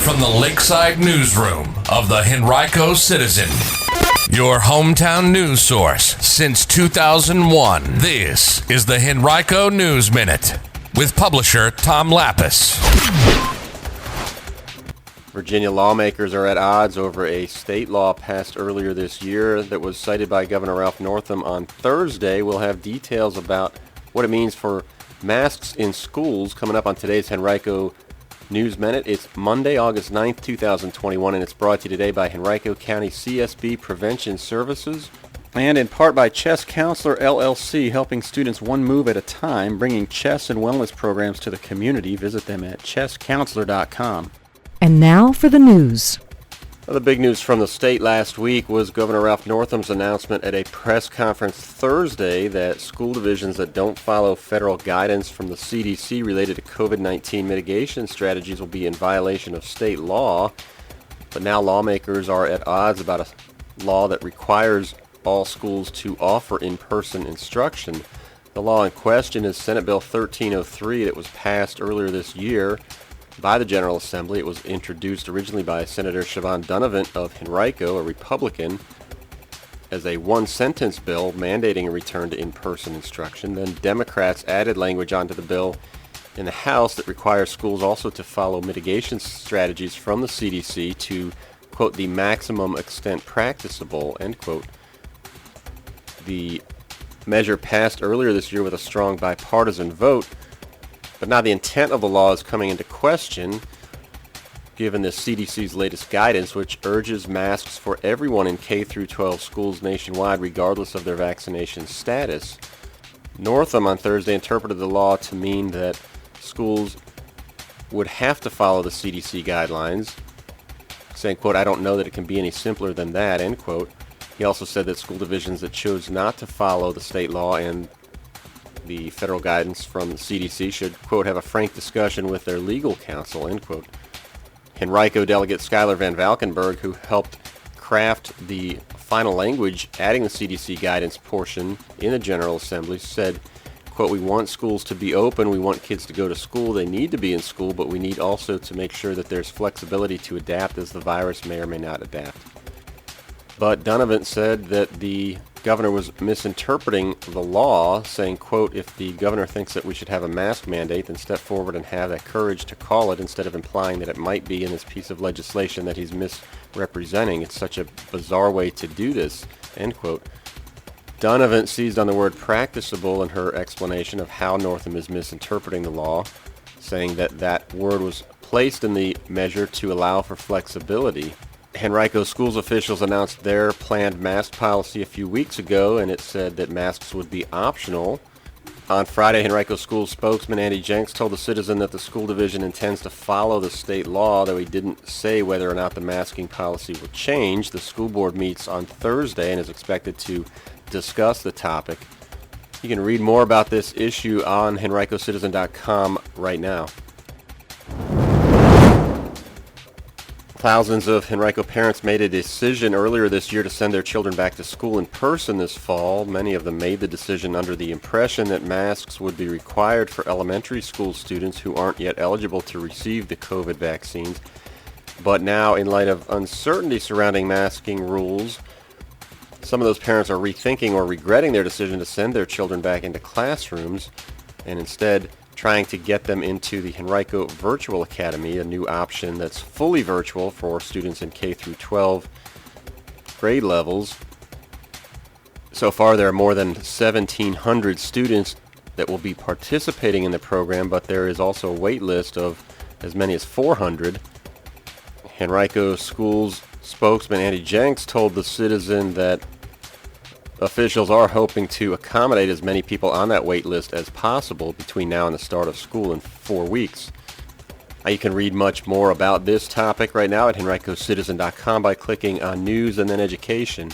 from the Lakeside Newsroom of the Henrico Citizen, your hometown news source since 2001. This is the Henrico News Minute with publisher Tom Lapis. Virginia lawmakers are at odds over a state law passed earlier this year that was cited by Governor Ralph Northam on Thursday. We'll have details about what it means for masks in schools coming up on today's Henrico News Minute. It's Monday, August 9th, 2021, and it's brought to you today by Henrico County CSB Prevention Services and in part by Chess Counselor LLC, helping students one move at a time, bringing chess and wellness programs to the community. Visit them at chesscounselor.com. And now for the news. Well, the big news from the state last week was Governor Ralph Northam's announcement at a press conference Thursday that school divisions that don't follow federal guidance from the CDC related to COVID-19 mitigation strategies will be in violation of state law. But now lawmakers are at odds about a law that requires all schools to offer in-person instruction. The law in question is Senate Bill 1303 that was passed earlier this year by the General Assembly. It was introduced originally by Senator Siobhan Dunavant of Henrico, a Republican, as a one-sentence bill mandating a return to in-person instruction. Then Democrats added language onto the bill in the House that requires schools also to follow mitigation strategies from the CDC to, quote, the maximum extent practicable, end quote. The measure passed earlier this year with a strong bipartisan vote, but now the intent of the law is coming into question, given the CDC's latest guidance, which urges masks for everyone in K through 12 schools nationwide, regardless of their vaccination status. Northam on Thursday interpreted the law to mean that schools would have to follow the CDC guidelines, saying, quote, I don't know that it can be any simpler than that, end quote. He also said that school divisions that chose not to follow the state law and the federal guidance from the CDC should, quote, have a frank discussion with their legal counsel, end quote. Henrico delegate Skylar Van Valkenburg, who helped craft the final language adding the CDC guidance portion in the General Assembly, said, quote, we want schools to be open, we want kids to go to school, they need to be in school, but we need also to make sure that there's flexibility to adapt as the virus may or may not adapt. But Dunavant said that the governor was misinterpreting the law, saying, quote, if the governor thinks that we should have a mask mandate, then step forward and have that courage to call it instead of implying that it might be in this piece of legislation that he's misrepresenting. It's such a bizarre way to do this, end quote. Dunavant seized on the word practicable in her explanation of how Northam is misinterpreting the law, saying that that word was placed in the measure to allow for flexibility. Henrico schools officials announced their planned mask policy a few weeks ago, and it said that masks would be optional. On Friday, Henrico schools spokesman Andy Jenks told the Citizen that the school division intends to follow the state law, though he didn't say whether or not the masking policy will change. The school board meets on Thursday and is expected to discuss the topic. You can read more about this issue on henricocitizen.com right now. Thousands of Henrico parents made a decision earlier this year to send their children back to school in person this fall. Many of them made the decision under the impression that masks would be required for elementary school students who aren't yet eligible to receive the COVID vaccines. But now, in light of uncertainty surrounding masking rules, some of those parents are rethinking or regretting their decision to send their children back into classrooms and instead trying to get them into the Henrico Virtual Academy, a new option that's fully virtual for students in K through 12 grade levels. So far, there are more than 1,700 students that will be participating in the program, but there is also a wait list of as many as 400. Henrico Schools spokesman Andy Jenks told the Citizen that officials are hoping to accommodate as many people on that wait list as possible between now and the start of school in 4 weeks. You can read much more about this topic right now at henricocitizen.com by clicking on News and then Education.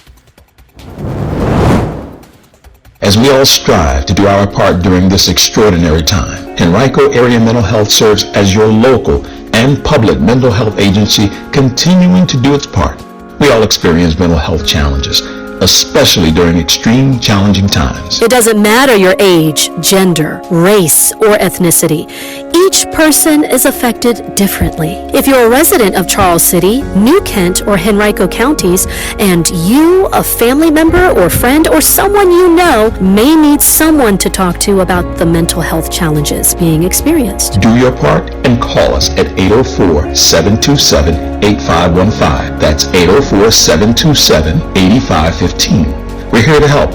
As we all strive to do our part during this extraordinary time, Henrico Area Mental Health serves as your local and public mental health agency, continuing to do its part. We all experience mental health challenges, especially during extreme challenging times. It doesn't matter your age, gender, race, or ethnicity. Each person is affected differently. If you're a resident of Charles City, New Kent, or Henrico counties, and you, a family member or friend or someone you know, may need someone to talk to about the mental health challenges being experienced. Do your part and call us at 804-727-8515. That's 804-727-8515. We're here to help.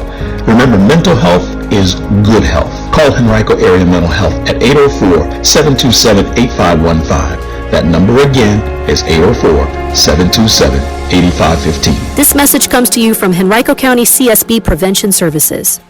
Remember, mental health is good health. Call Henrico Area Mental Health at 804-727-8515. That number again is 804-727-8515. This message comes to you from Henrico County CSB Prevention Services.